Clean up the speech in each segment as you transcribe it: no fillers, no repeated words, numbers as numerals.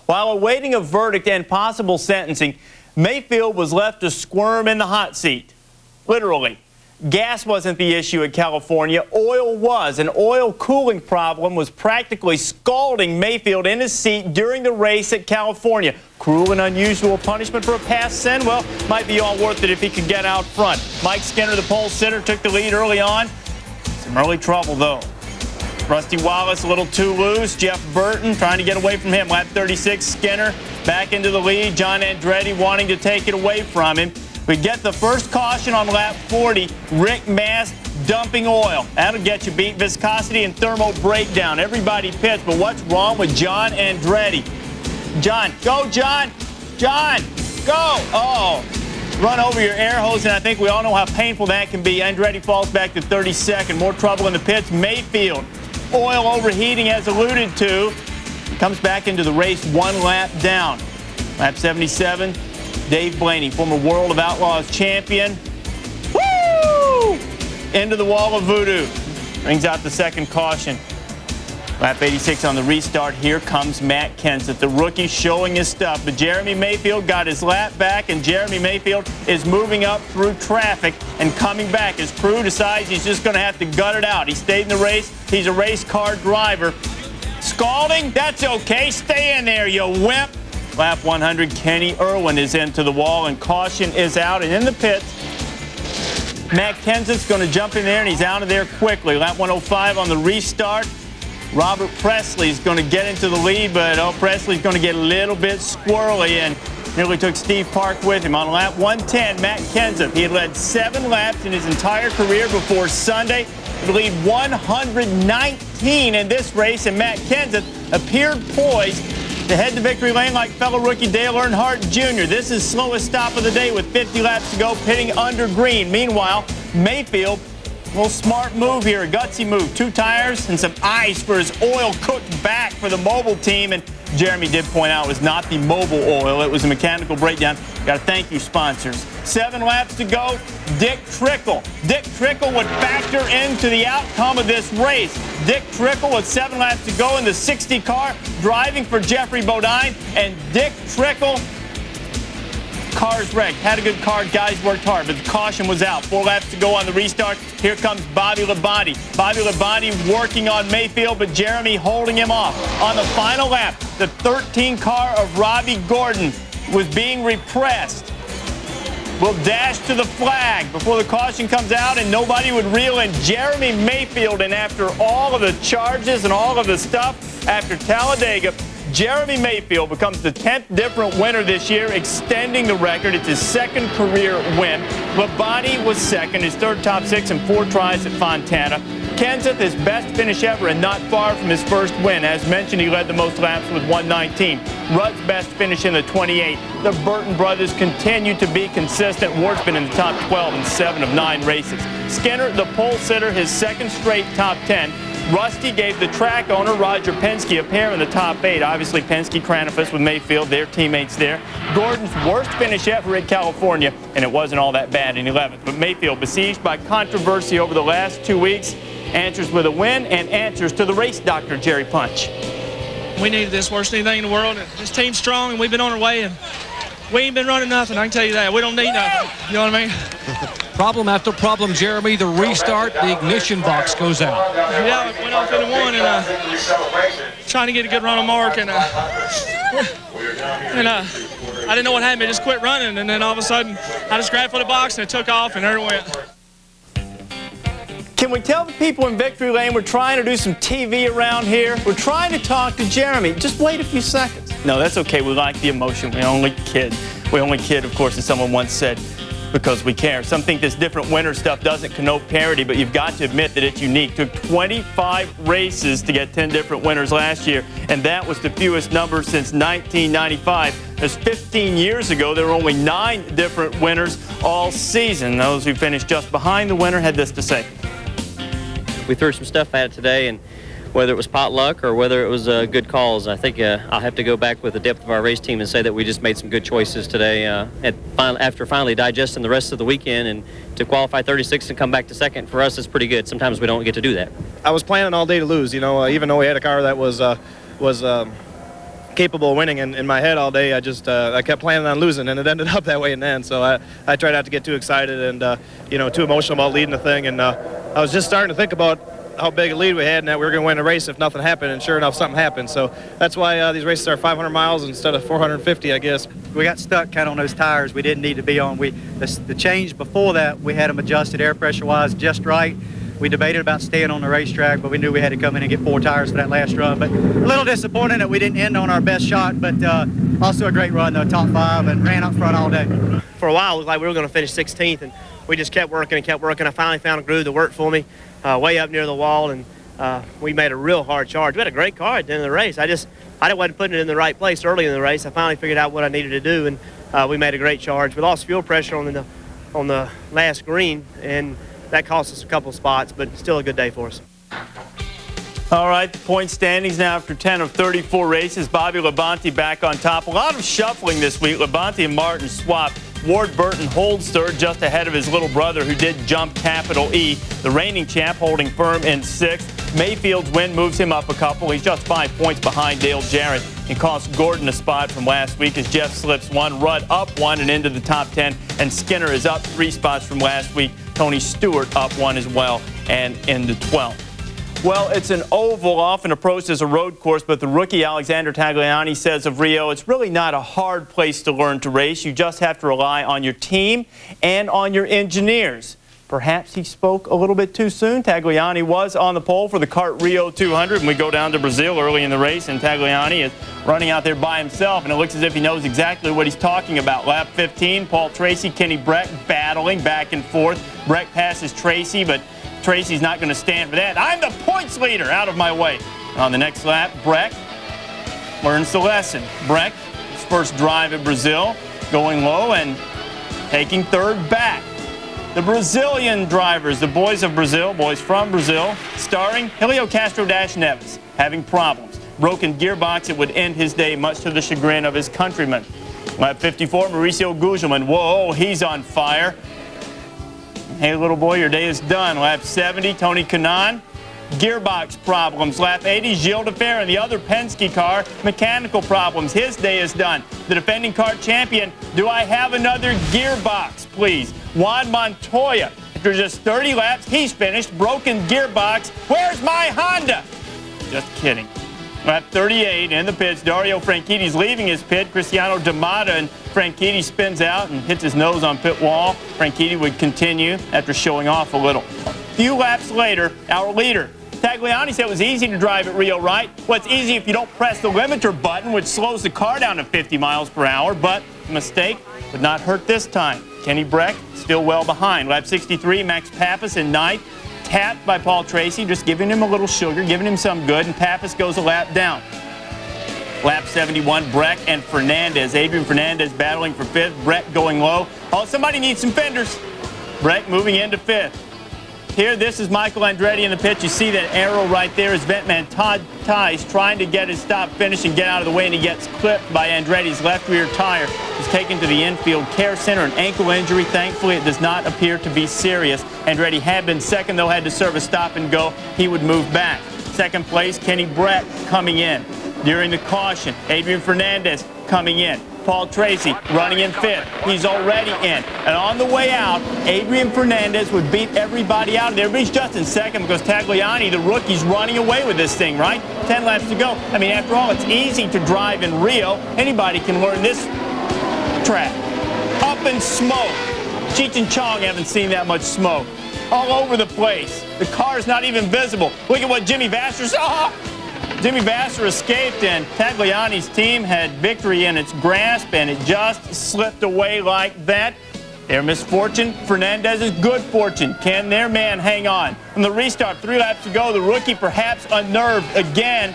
While awaiting a verdict and possible sentencing, Mayfield was left to squirm in the hot seat. Literally. Gas wasn't the issue at California. Oil was. An oil cooling problem was practically scalding Mayfield in his seat during the race at California. Cruel and unusual punishment for a past sin? Well, might be all worth it if he could get out front. Mike Skinner, the pole sitter, took the lead early on. Some early trouble, though. Rusty Wallace a little too loose. Jeff Burton trying to get away from him. Lap 36, Skinner back into the lead. John Andretti wanting to take it away from him. We get the first caution on lap 40. Rick Mast dumping oil. That'll get you beat. Viscosity and thermal breakdown. Everybody pits, but what's wrong with John Andretti? John, go, John! John, go! Oh, run over your air hose, and I think we all know how painful that can be. Andretti falls back to 32nd. More trouble in the pits. Mayfield, oil overheating as alluded to. Comes back into the race 1 lap down. Lap 77. Dave Blaney, former World of Outlaws champion. Woo! Into the wall of voodoo. Brings out the second caution. Lap 86 on the restart. Here comes Matt Kenseth, the rookie, showing his stuff. But Jeremy Mayfield got his lap back, and Jeremy Mayfield is moving up through traffic and coming back. His crew decides he's just going to have to gut it out. He stayed in the race. He's a race car driver. Scalding? That's okay. Stay in there, you wimp. Lap 100, Kenny Irwin is into the wall, and caution is out. And in the pits, Matt Kenseth's going to jump in there, and he's out of there quickly. Lap 105 on the restart. Robert Presley's going to get into the lead, but Presley's going to get a little bit squirrely and nearly took Steve Park with him. On lap 110, Matt Kenseth. He had led 7 laps in his entire career before Sunday. He would lead 119 in this race, and Matt Kenseth appeared poised to head to victory lane like fellow rookie Dale Earnhardt Jr. This is slowest stop of the day with 50 laps to go, pitting under green. Meanwhile, Mayfield, a little smart move here, a gutsy move. 2 tires and some ice for his oil-cooked back for the mobile team. And Jeremy did point out it was not the mobile oil. It was a mechanical breakdown. Got to thank you, sponsors. 7 laps to go. Dick Trickle. Dick Trickle would factor into the outcome of this race. Dick Trickle with 7 laps to go in the 60 car, driving for Jeffrey Bodine. And Dick Trickle, car's wrecked. Had a good car. Guys worked hard, but the caution was out. 4 laps to go on the restart. Here comes Bobby Labonte. Bobby Labonte working on Mayfield, but Jeremy holding him off. On the final lap, the 13 car of Robbie Gordon was being repressed. Will dash to the flag before the caution comes out, and nobody would reel in Jeremy Mayfield. And after all of the charges and all of the stuff after Talladega, Jeremy Mayfield becomes the 10th different winner this year, extending the record. It's his 2nd career win. Labonte was 2nd, his 3rd top 6 and 4 tries at Fontana. Kenseth, his best finish ever and not far from his first win. As mentioned, he led the most laps with 119. Rudd's best finish in the 28. The Burton brothers continue to be consistent. Ward's been in the top 12 in 7 of 9 races. Skinner, the pole sitter, his 2nd straight top 10. Rusty gave the track owner, Roger Penske, a pair in the top 8. Obviously, Penske, Kranifus with Mayfield, their teammates there. Gordon's worst finish ever at California, and it wasn't all that bad in 11th. But Mayfield, besieged by controversy over the last 2 weeks, answers with a win and answers to the race doctor, Jerry Punch. We needed this worse than anything in the world. This team's strong, and we've been on our way, and we ain't been running nothing. I can tell you that. We don't need nothing. You know what I mean? Problem after problem, Jeremy. The restart, the ignition box goes out. Yeah, it went off into 1 and trying to get a good run on Mark, and I didn't know what happened. It just quit running, and then all of a sudden, I just grabbed for the box, and it took off, and there it went. Can we tell the people in Victory Lane we're trying to do some TV around here? We're trying to talk to Jeremy. Just wait a few seconds. No, that's okay. We like the emotion. We only kid. We only kid, of course, as someone once said, because we care. Some think this different winner stuff doesn't connote parity, but you've got to admit that it's unique. Took 25 races to get 10 different winners last year, and that was the fewest number since 1995. Just 15 years ago, there were only 9 different winners all season. Those who finished just behind the winner had this to say. We threw some stuff at it today, and whether it was pot luck or whether it was good calls, I think I'll have to go back with the depth of our race team and say that we just made some good choices today after finally digesting the rest of the weekend. And to qualify 36th and come back to 2nd, for us, is pretty good. Sometimes we don't get to do that. I was planning all day to lose, you know, even though we had a car that was capable of winning in my head all day. I kept planning on losing, and it ended up that way in the end. So I tried not to get too excited and too emotional about leading the thing. And I was just starting to think about how big a lead we had and that we were going to win a race if nothing happened. And sure enough, something happened. So that's why these races are 500 miles instead of 450, I guess. We got stuck kind of on those tires we didn't need to be on. The change before that, we had them adjusted air pressure-wise just right. We debated about staying on the racetrack, but we knew we had to come in and get 4 tires for that last run. But a little disappointing that we didn't end on our best shot, but also a great run, though, top 5, and ran up front all day. For a while, it looked like we were going to finish 16th, and we just kept working and kept working. I finally found a groove that worked for me way up near the wall, and we made a real hard charge. We had a great car at the end of the race. I wasn't putting it in the right place early in the race. I finally figured out what I needed to do, and we made a great charge. We lost fuel pressure on the last green, and that cost us a couple spots, but still a good day for us. All right, the point standings now after 10 of 34 races. Bobby Labonte back on top. A lot of shuffling this week. Labonte and Martin swapped. Ward Burton holds third, just ahead of his little brother, who did jump capital E. The reigning champ holding firm in 6th. Mayfield's win moves him up a couple. He's just 5 points behind Dale Jarrett and cost Gordon a spot from last week as Jeff slips 1, Rudd up 1 and into the top 10, and Skinner is up 3 spots from last week. Tony Stewart up 1 as well and into 12th. Well, it's an oval, often approached as a road course, but the rookie Alexander Tagliani says of Rio, it's really not a hard place to learn to race. You just have to rely on your team and on your engineers. Perhaps he spoke a little bit too soon. Tagliani was on the pole for the Kart Rio 200, and we go down to Brazil early in the race, and Tagliani is running out there by himself, and it looks as if he knows exactly what he's talking about. Lap 15, Paul Tracy, Kenny Breck battling back and forth. Breck passes Tracy, but Tracy's not going to stand for that. I'm the points leader, out of my way. On the next lap, Breck learns the lesson. Breck, his first drive at Brazil, going low and taking third back. The Brazilian drivers, the boys of Brazil, boys from Brazil, starring Helio Castro-Neves, having problems. Broken gearbox, it would end his day, much to the chagrin of his countrymen. Lap 54, Mauricio Gugelmin. Whoa, he's on fire. Hey, little boy, your day is done. Lap 70, Tony Kanaan. Gearbox problems. Lap 80, Gilles de Fer in the other Penske car. Mechanical problems. His day is done. The defending kart champion. Do I have another gearbox, please? Juan Montoya. After just 30 laps, he's finished. Broken gearbox. Where's my Honda? Just kidding. Lap 38 in the pits. Dario Franchitti's leaving his pit. Cristiano D'Amata, and Franchitti spins out and hits his nose on pit wall. Franchitti would continue after showing off a little. A few laps later, our leader, Tagliani, said it was easy to drive at Rio, right? Well, it's easy if you don't press the limiter button, which slows the car down to 50 miles per hour, but a mistake would not hurt this time. Kenny Breck still well behind. Lap 63, Max Pappas in ninth. Tapped by Paul Tracy, just giving him a little sugar, giving him some good, and Pappas goes a lap down. Lap 71, Breck and Fernandez. Adrian Fernandez battling for 5th. Breck going low. Oh, somebody needs some fenders. Breck moving into 5th. Here, this is Michael Andretti in the pit. You see that arrow right there is Ventman Todd Tice trying to get his stop finish and get out of the way, and he gets clipped by Andretti's left rear tire. He's taken to the infield care center, an ankle injury. Thankfully, it does not appear to be serious. Andretti had been second, though, had to serve a stop and go. He would move back. Second place, Kenny Breck coming in. During the caution, Adrian Fernandez coming in. Paul Tracy running in 5th. He's already in. And on the way out, Adrian Fernandez would beat everybody out. Everybody's just in second because Tagliani, the rookie's running away with this thing, right? 10 laps to go. I mean, after all, it's easy to drive in Rio. Anybody can learn this track. Up in smoke. Cheech and Chong haven't seen that much smoke. All over the place. The car's not even visible. Look at what Jimmy Vasser saw. Jimmy Vasser escaped, and Tagliani's team had victory in its grasp, and it just slipped away like that. Their misfortune, Fernandez's good fortune. Can their man hang on? On the restart, 3 laps to go, the rookie perhaps unnerved again.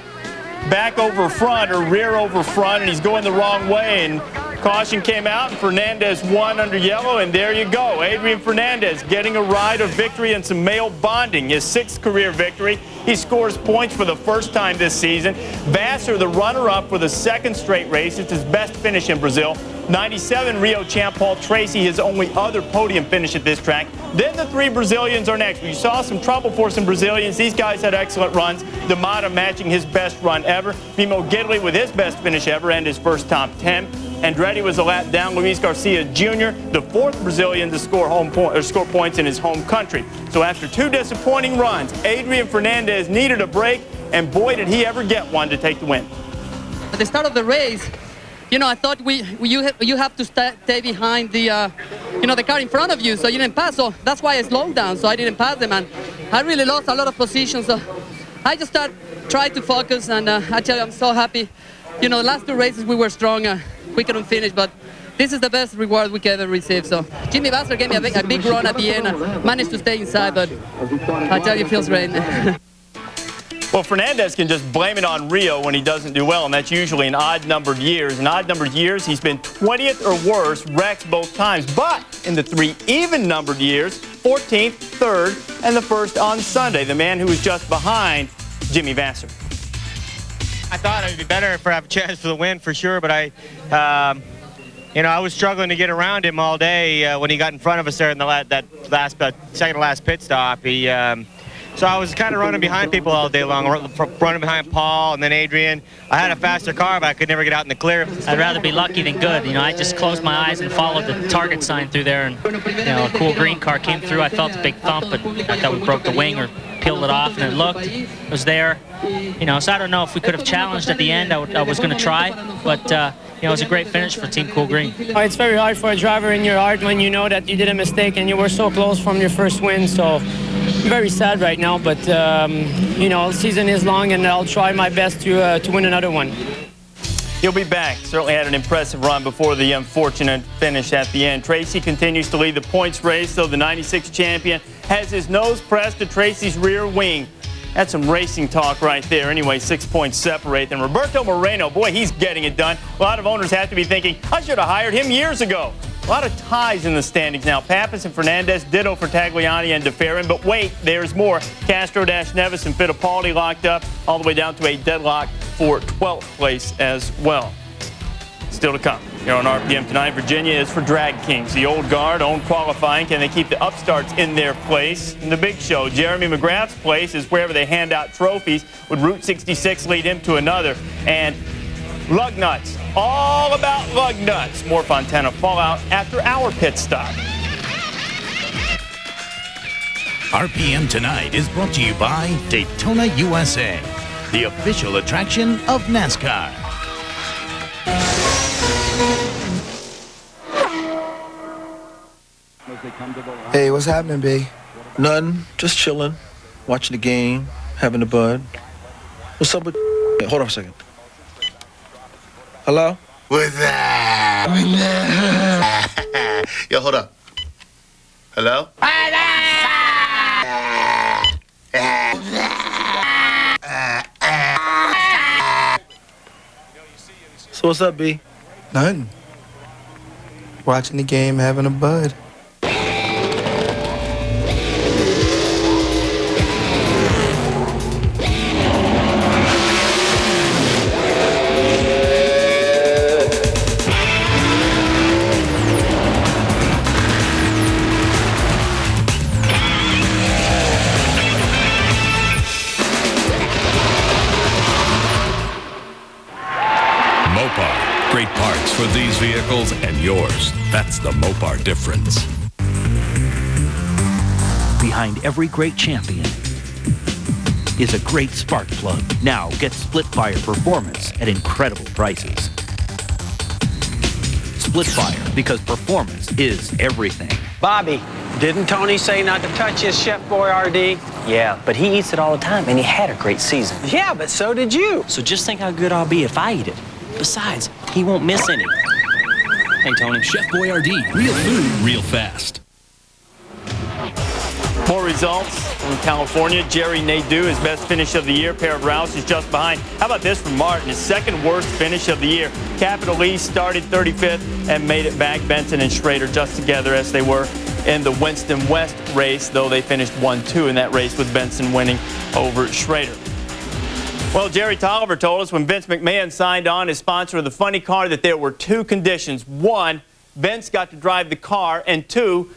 Back over front or rear over front, and he's going the wrong way, and Caution came out, and Fernandez won under yellow, and there you go. Adrian Fernandez getting a ride of victory and some male bonding, his 6th career victory. He scores points for the first time this season. Vassar, the runner-up for the 2nd straight race. It's his best finish in Brazil. 97 Rio champ Paul Tracy, his only other podium finish at this track. Then the 3 Brazilians are next. We saw some trouble for some Brazilians. These guys had excellent runs. D'Amata matching his best run ever. Mimo Gidley with his best finish ever and his first top 10. Andretti was a lap down. Luis Garcia Jr., the 4th Brazilian to score points in his home country. So after 2 disappointing runs, Adrian Fernandez needed a break, and boy, did he ever get one to take the win. At the start of the race, I thought you have to stay behind the, the car in front of you, so you didn't pass. So that's why I slowed down, so I didn't pass them, and I really lost a lot of positions. So I just tried to focus, and I tell you, I'm so happy. The last 2 races we were strong. We couldn't finish, but this is the best reward we could ever receive. So Jimmy Vassar gave me a big run at the end. I managed to stay inside, but I tell you, it feels great. Well, Fernandez can just blame it on Rio when he doesn't do well, and that's usually in odd-numbered years. In odd-numbered years, he's been 20th or worse, wrecks both times. But in the 3 even-numbered years, 14th, 3rd, and the 1st on Sunday, the man who was just behind Jimmy Vassar. I thought it would be better if I have a chance for the win for sure, but I was struggling to get around him all day when he got in front of us there in the second to last pit stop. So I was kind of running behind people all day long, running behind Paul and then Adrian. I had a faster car, but I could never get out in the clear. I'd rather be lucky than good. I just closed my eyes and followed the target sign through there, and a cool green car came through. I felt a big thump, but I thought we broke the wing or peeled it off, and it looked, it was there. So I don't know if we could have challenged at the end. I was going to try, but it was a great finish for Team Cool Green. It's very hard for a driver in your heart when you know that you did a mistake and you were so close from your first win. So I'm very sad right now, but the season is long, and I'll try my best to win another one. He'll be back. Certainly had an impressive run before the unfortunate finish at the end. Tracy continues to lead the points race, though the 96 champion has his nose pressed to Tracy's rear wing. That's some racing talk right there. Anyway, 6 points separate. And Roberto Moreno, boy, he's getting it done. A lot of owners have to be thinking, I should have hired him years ago. A lot of ties in the standings now. Pappas and Fernandez, ditto for Tagliani and DeFerrin. But wait, there's more. Castro, Nevis, and Fittipaldi locked up all the way down to a deadlock for 12th place as well. Still to come. Here on RPM tonight, Virginia is for Drag Kings. The old guard, own qualifying. Can they keep the upstarts in their place? And the big show, Jeremy McGrath's place is wherever they hand out trophies. Would Route 66 lead him to another? And lug nuts. All about lug nuts. More Fontana fallout after our pit stop. RPM Tonight is brought to you by Daytona USA, the official attraction of NASCAR. Hey, what's happening, B? Nothing. Just chilling, watching the game, having a bud. What's up with... Hey, hold on a second. Hello? What's that? Yo, hold up. Hello? So what's up, B? Nothing. Watching the game, having a bud. Mopar. Great parts for these vehicles and yours. That's the Mopar difference. Behind every great champion is a great spark plug. Now get Splitfire performance at incredible prices. Splitfire, because performance is everything. Bobby, didn't Tony say not to touch his Chef Boyardee? Yeah, but he eats it all the time, and he had a great season. Yeah, but so did you. So just think how good I'll be if I eat it. Besides, he won't miss any. Hey, Tony. Chef Boyardee, real food, real fast. More results from California. Jerry Nadeau, his best finish of the year. Pair of Rouse is just behind. How about this from Martin? His second worst finish of the year. Capital East started 35th and made it back. Benson and Schrader just together as they were in the Winston West race, though they finished 1-2 in that race with Benson winning over Schrader. Well, Jerry Tolliver told us when Vince McMahon signed on as sponsor of the funny car that there were two conditions. One, Vince got to drive the car, and two,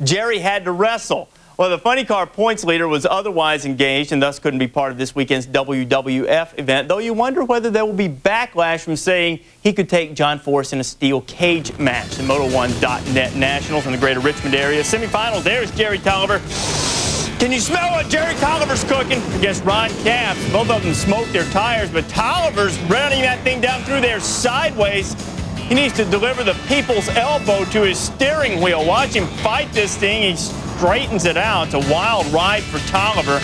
Jerry had to wrestle. Well, the funny car points leader was otherwise engaged and thus couldn't be part of this weekend's WWF event, though you wonder whether there will be backlash from saying he could take John Force in a steel cage match. The Moto1.net Nationals in the greater Richmond area. Semifinals, there's Jerry Tolliver. Can you smell what Jerry Tolliver's cooking? Against Ron Capps. Both of them smoked their tires, but Tolliver's running that thing down through there sideways. He needs to deliver the people's elbow to his steering wheel. Watch him fight this thing. He straightens it out. It's a wild ride for Tolliver.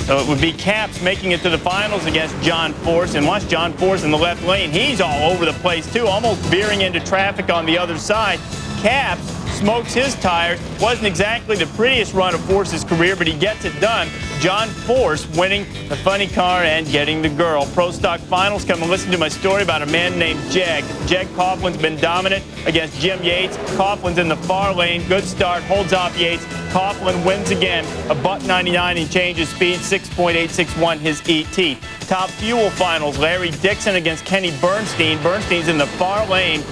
So it would be Capps making it to the finals against John Force. And watch John Force in the left lane. He's all over the place, too, almost veering into traffic on the other side. Capps smokes his tires. Wasn't exactly the prettiest run of Force's career, but he gets it done. John Force winning the funny car and getting the girl. Pro Stock Finals. Come and listen to my story about a man named Jeg. Jeg Coughlin's been dominant against Jim Yates. Coughlin's in the far lane. Good start. Holds off Yates. Coughlin wins again. A $1.99 and changes speed. 6.861 his ET. Top Fuel Finals. Larry Dixon against Kenny Bernstein. Bernstein's in the far lane,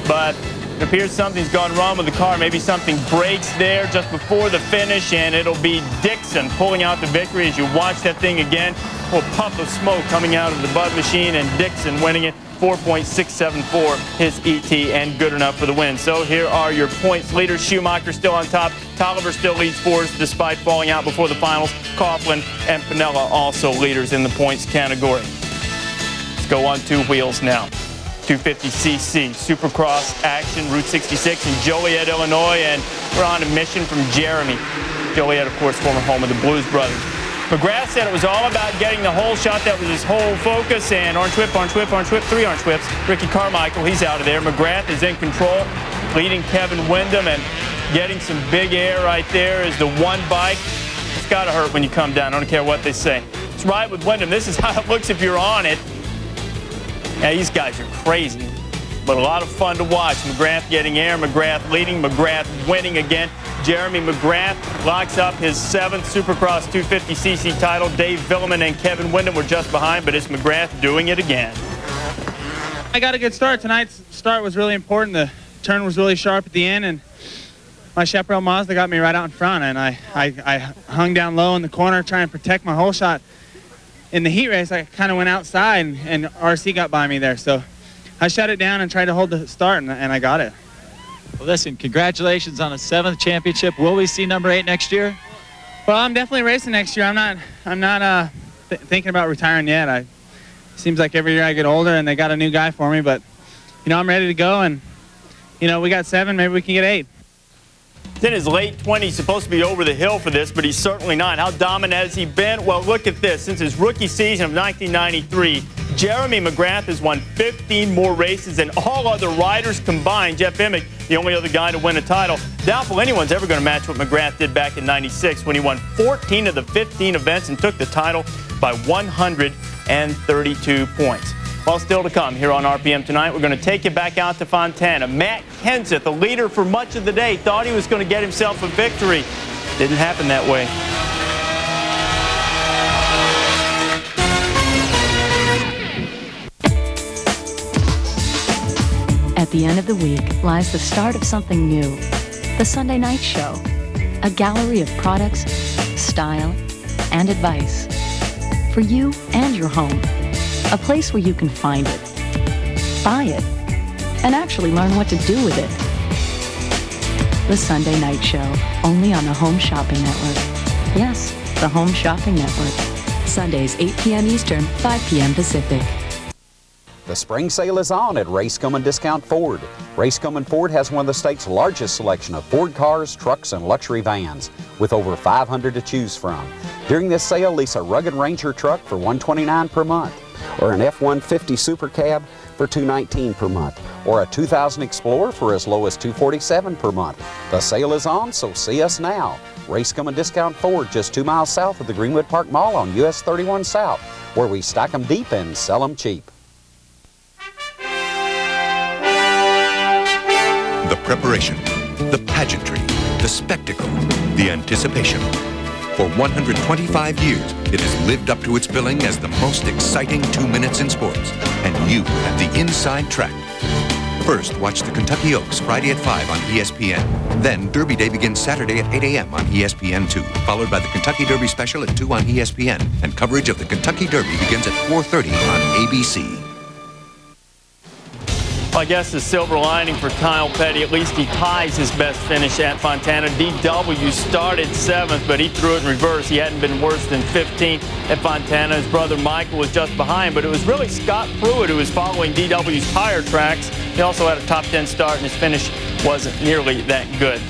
but it appears something's gone wrong with the car. Maybe something breaks there just before the finish, and it'll be Dixon pulling out the victory as you watch that thing again. A little puff of smoke coming out of the Bud machine, and Dixon winning it. 4.674 his ET, and good enough for the win. So here are your points leaders. Schumacher still on top. Tolliver still leads Force despite falling out before the finals. Coughlin and Pinella also leaders in the points category. Let's go on two wheels now. 250cc Supercross action, Route 66 in Joliet, Illinois, and we're on a mission from Jeremy. Joliet, of course, former home of the Blues Brothers. McGrath said it was all about getting the whole shot. That was his whole focus, and orange whip, three orange whips. Ricky Carmichael, he's out of there. McGrath is in control, leading Kevin Windham and getting some big air right there as the one bike. It's got to hurt when you come down. I don't care what they say. Let's ride with Windham. This is how it looks if you're on it. Yeah, these guys are crazy, but a lot of fun to watch. McGrath getting air, McGrath leading, McGrath winning again. Jeremy McGrath locks up his 7th Supercross 250cc title. Dave Villeman and Kevin Windham were just behind, but it's McGrath doing it again. I got a good start. Tonight's start was really important. The turn was really sharp at the end, and my Chaparral Mazda got me right out in front, and I hung down low in the corner trying to protect my whole shot. In the heat race, I kind of went outside, and RC got by me there. So I shut it down and tried to hold the start, and I got it. Well, listen, congratulations on a 7th championship. Will we see number 8 next year? Well, I'm definitely racing next year. I'm not thinking about retiring yet. It seems like every year I get older, and they got a new guy for me. But, I'm ready to go, and, we got 7. Maybe we can get 8. He's in his late 20s, supposed to be over the hill for this, but he's certainly not. How dominant has he been? Well, look at this. Since his rookie season of 1993, Jeremy McGrath has won 15 more races than all other riders combined. Jeff Emmick, the only other guy to win a title. Doubtful anyone's ever going to match what McGrath did back in '96 when he won 14 of the 15 events and took the title by 132 points. Well, still to come here on RPM tonight, we're going to take you back out to Fontana. Matt Kenseth, the leader for much of the day, thought he was going to get himself a victory. Didn't happen that way. At the end of the week lies the start of something new. The Sunday Night Show. A gallery of products, style, and advice. For you and your home. A place where you can find it, buy it, and actually learn what to do with it. The Sunday Night Show, only on the Home Shopping Network. Yes, the Home Shopping Network. Sundays, 8 p.m. Eastern, 5 p.m. Pacific. The spring sale is on at Racecomb Discount Ford. Racecomb Ford has one of the state's largest selection of Ford cars, trucks, and luxury vans, with over 500 to choose from. During this sale, lease a rugged Ranger truck for $129 per month. or an F-150 Super Cab for $219 per month, or a 2000 Explorer for as low as $247 per month. The sale is on, so see us now. Race Come and Discount Ford, just 2 miles south of the Greenwood Park Mall on US 31 South, where we stock them deep and sell them cheap. The preparation, the pageantry, the spectacle, the anticipation. For 125 years, it has lived up to its billing as the most exciting 2 minutes in sports. And you have the inside track. First, watch the Kentucky Oaks Friday at 5 on ESPN. Then, Derby Day begins Saturday at 8 a.m. on ESPN2, followed by the Kentucky Derby Special at 2 on ESPN. And coverage of the Kentucky Derby begins at 4:30 on ABC. I guess the silver lining for Kyle Petty, at least he ties his best finish at Fontana. DW started 7th, but he threw it in reverse. He hadn't been worse than 15th at Fontana. His brother Michael was just behind, but it was really Scott Pruitt who was following DW's tire tracks. He also had a top 10 start, and his finish wasn't nearly that good.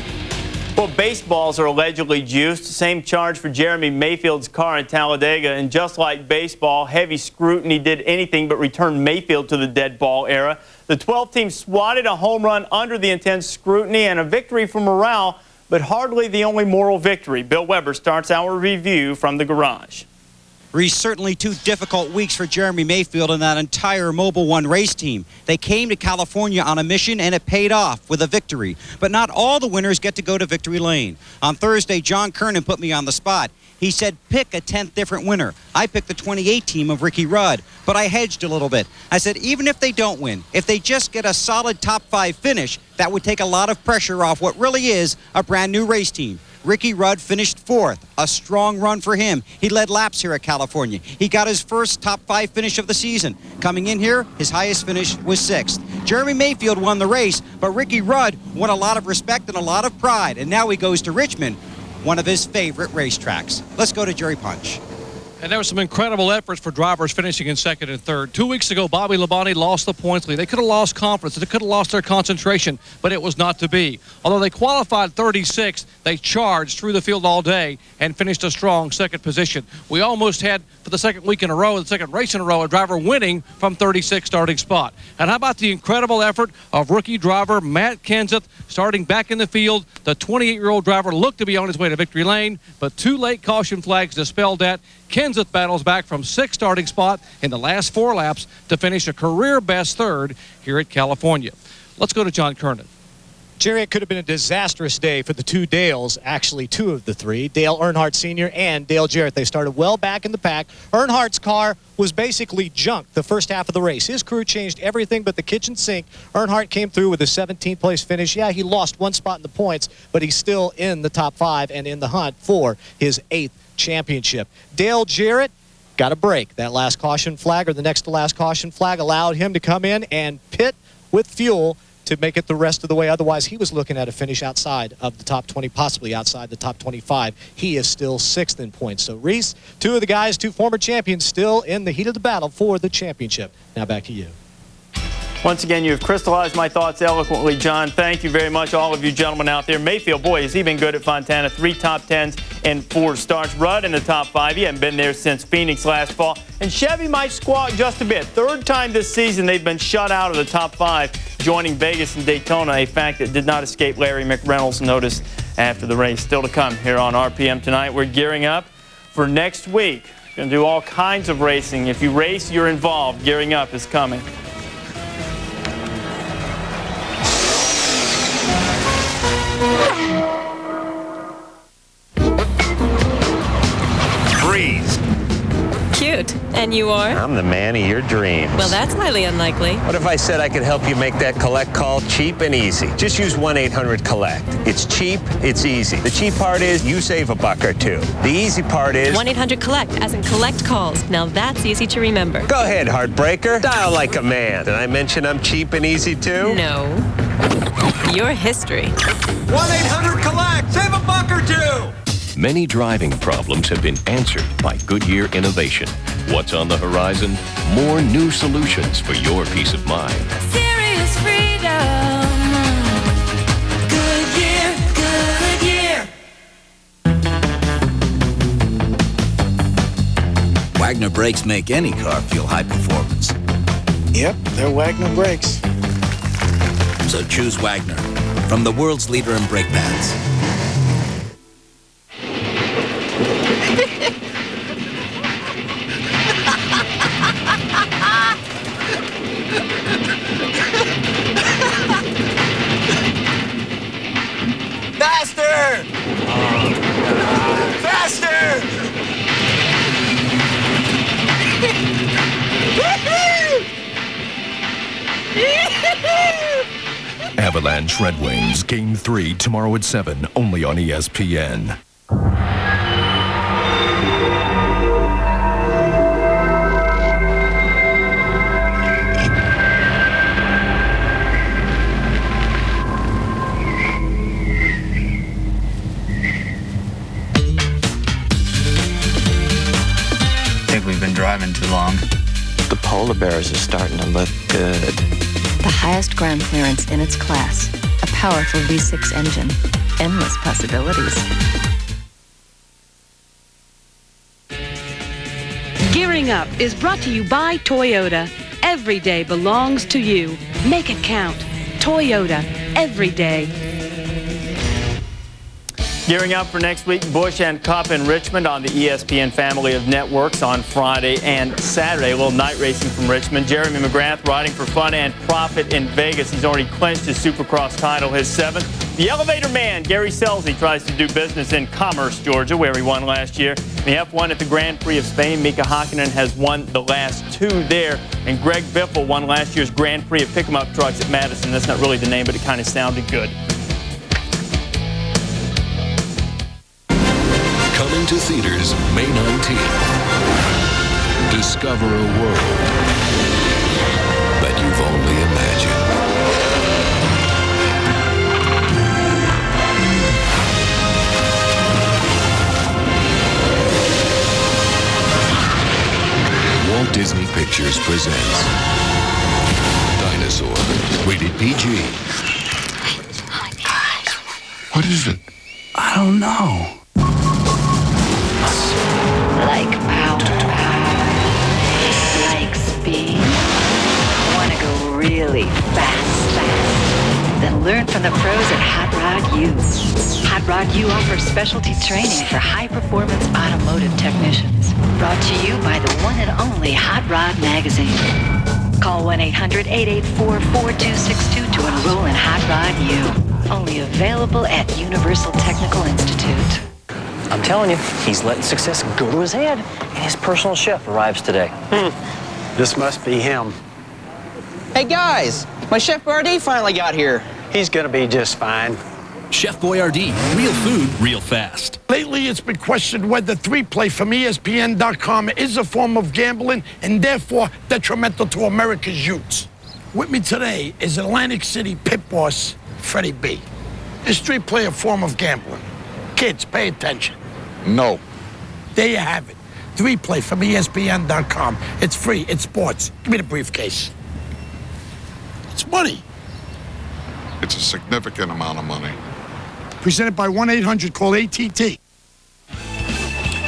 Well, baseballs are allegedly juiced. Same charge for Jeremy Mayfield's car in Talladega. And just like baseball, heavy scrutiny did anything but return Mayfield to the dead ball era. The 12th team swatted a home run under the intense scrutiny and a victory for morale, but hardly the only moral victory. Bill Weber starts our review from the garage. Certainly 2 difficult weeks for Jeremy Mayfield and that entire Mobil 1 race team. They came to California on a mission, and it paid off with a victory. But not all the winners get to go to victory lane. On Thursday, John Kernan put me on the spot. He said, pick a 10th different winner. I picked the 28 team of Ricky Rudd, but I hedged a little bit. I said, even if they don't win, if they just get a solid top 5 finish, that would take a lot of pressure off what really is a brand new race team. Ricky Rudd finished 4th, a strong run for him. He led laps here at California. He got his first top 5 finish of the season. Coming in here, his highest finish was 6th. Jeremy Mayfield won the race, but Ricky Rudd won a lot of respect and a lot of pride. And now he goes to Richmond, one of his favorite racetracks. Let's go to Jerry Punch. And there were some incredible efforts for drivers finishing in 2nd and 3rd. 2 weeks ago, Bobby Labonte lost the points lead. They could have lost confidence. They could have lost their concentration, but it was not to be. Although they qualified 36th, they charged through the field all day and finished a strong 2nd position. We almost had, for the 2nd week in a row, the 2nd race in a row, a driver winning from 36th starting spot. And how about the incredible effort of rookie driver Matt Kenseth starting back in the field? The 28-year-old driver looked to be on his way to victory lane, but 2 late caution flags dispelled that. Kenseth battles back from 6th starting spot in the last 4 laps to finish a career-best 3rd here at California. Let's go to John Kernan. Jerry, it could have been a disastrous day for the 2 Dales, actually 2 of the 3, Dale Earnhardt Sr. and Dale Jarrett. They started well back in the pack. Earnhardt's car was basically junk the first half of the race. His crew changed everything but the kitchen sink. Earnhardt came through with a 17th place finish. Yeah, he lost 1 spot in the points, but he's still in the top 5 and in the hunt for his 8th championship. Dale Jarrett got a break. That last caution flag, or the next to last caution flag, allowed him to come in and pit with fuel to make it the rest of the way. Otherwise, he was looking at a finish outside of the top 20, possibly outside the top 25. He is still 6th in points. So Reese, 2 of the guys, 2 former champions, still in the heat of the battle for the championship. Now back to you. Once again, you have crystallized my thoughts eloquently, John. Thank you very much, all of you gentlemen out there. Mayfield, boy, has he been good at Fontana. 3 top 10s and 4 starts. Rudd in the top 5. He hasn't been there since Phoenix last fall. And Chevy might squawk just a bit. 3rd time this season they've been shut out of the top 5, joining Vegas and Daytona, a fact that did not escape Larry McReynolds' notice after the race. Still to come here on RPM tonight. We're gearing up for next week. Going to do all kinds of racing. If you race, you're involved. Gearing up is coming. Freeze. Cute. And you are? I'm the man of your dreams. Well, that's highly unlikely. What if I said I could help you make that collect call cheap and easy? Just use 1-800-COLLECT. It's cheap, it's easy. The cheap part is you save $1 or $2. The easy part is 1-800-COLLECT, as in collect calls. Now that's easy to remember. Go ahead, heartbreaker. Dial like a man. Did I mention I'm cheap and easy too? No. Your history. 1-800-COLLECT. Save $1 or $2. Many driving problems have been answered by Goodyear innovation. What's on the horizon? More new solutions for your peace of mind. Serious freedom. Goodyear, Goodyear. Wagner brakes make any car feel high performance. Yep, they're Wagner brakes. So choose Wagner, from the world's leader in brake pads. Faster! Faster! Avalanche Red Wings, Game 3, tomorrow at 7, only on ESPN. I think we've been driving too long. The polar bears are starting to look good. The highest ground clearance in its class. A powerful V6 engine. Endless possibilities. Gearing Up is brought to you by Toyota. Every day belongs to you. Make it count. Toyota. Every day. Gearing up for next week, Busch and Cup in Richmond on the ESPN family of networks on Friday and Saturday. A little night racing from Richmond. Jeremy McGrath riding for fun and profit in Vegas. He's already clinched his Supercross title, his 7th. The elevator man, Gary Scelzi, tries to do business in Commerce, Georgia, where he won last year. The F1 at the Grand Prix of Spain. Mika Hakkinen has won the last 2 there. And Greg Biffle won last year's Grand Prix of Pick-em-Up Trucks at Madison. That's not really the name, but it kind of sounded good. Coming to theaters May 19th. Discover a world that you've only imagined. Walt Disney Pictures presents Dinosaur, rated PG. What is it? I don't know. Like power, like speed. Want to go really fast. Then learn from the pros at Hot Rod U. Hot Rod U offers specialty training for high-performance automotive technicians. Brought to you by the one and only Hot Rod Magazine. Call 1-800-884-4262 to enroll in Hot Rod U. Only available at Universal Technical Institute. I'm telling you, he's letting success go to his head. And his personal chef arrives today. This must be him. Hey guys, my Chef Boyardee finally got here. He's gonna be just fine. Chef Boyardee, real food, real fast. Lately, it's been questioned whether 3-play from ESPN.com is a form of gambling and therefore detrimental to America's youths. With me today is Atlantic City pit boss, Freddie B. Is 3-play a form of gambling? Kids, pay attention. No. There you have it. 3-play from ESPN.com. It's free. It's sports. Give me the briefcase. It's money. It's a significant amount of money. Presented by 1-800-CALL-ATT.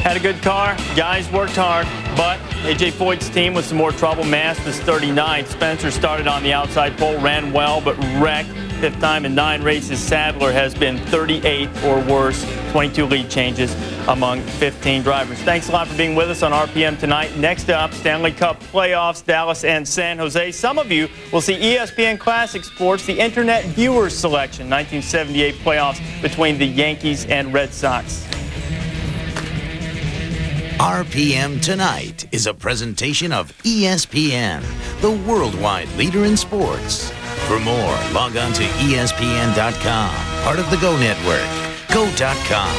Had a good car. Guys worked hard. But A.J. Foyt's team with some more trouble. Mast was 39th. Spencer started on the outside pole, ran well, but wrecked. 5th time in 9 races. Sadler has been 38th or worse. 22 lead changes among 15 drivers. Thanks a lot for being with us on RPM tonight. Next up, Stanley Cup playoffs, Dallas and San Jose. Some of you will see ESPN Classic Sports, the Internet Viewers Selection, 1978 playoffs between the Yankees and Red Sox. RPM Tonight is a presentation of ESPN, the worldwide leader in sports. For more, log on to ESPN.com, part of the Go Network, go.com.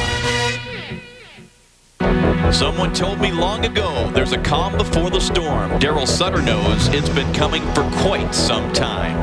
Someone told me long ago there's a calm before the storm. Daryl Sutter knows it's been coming for quite some time.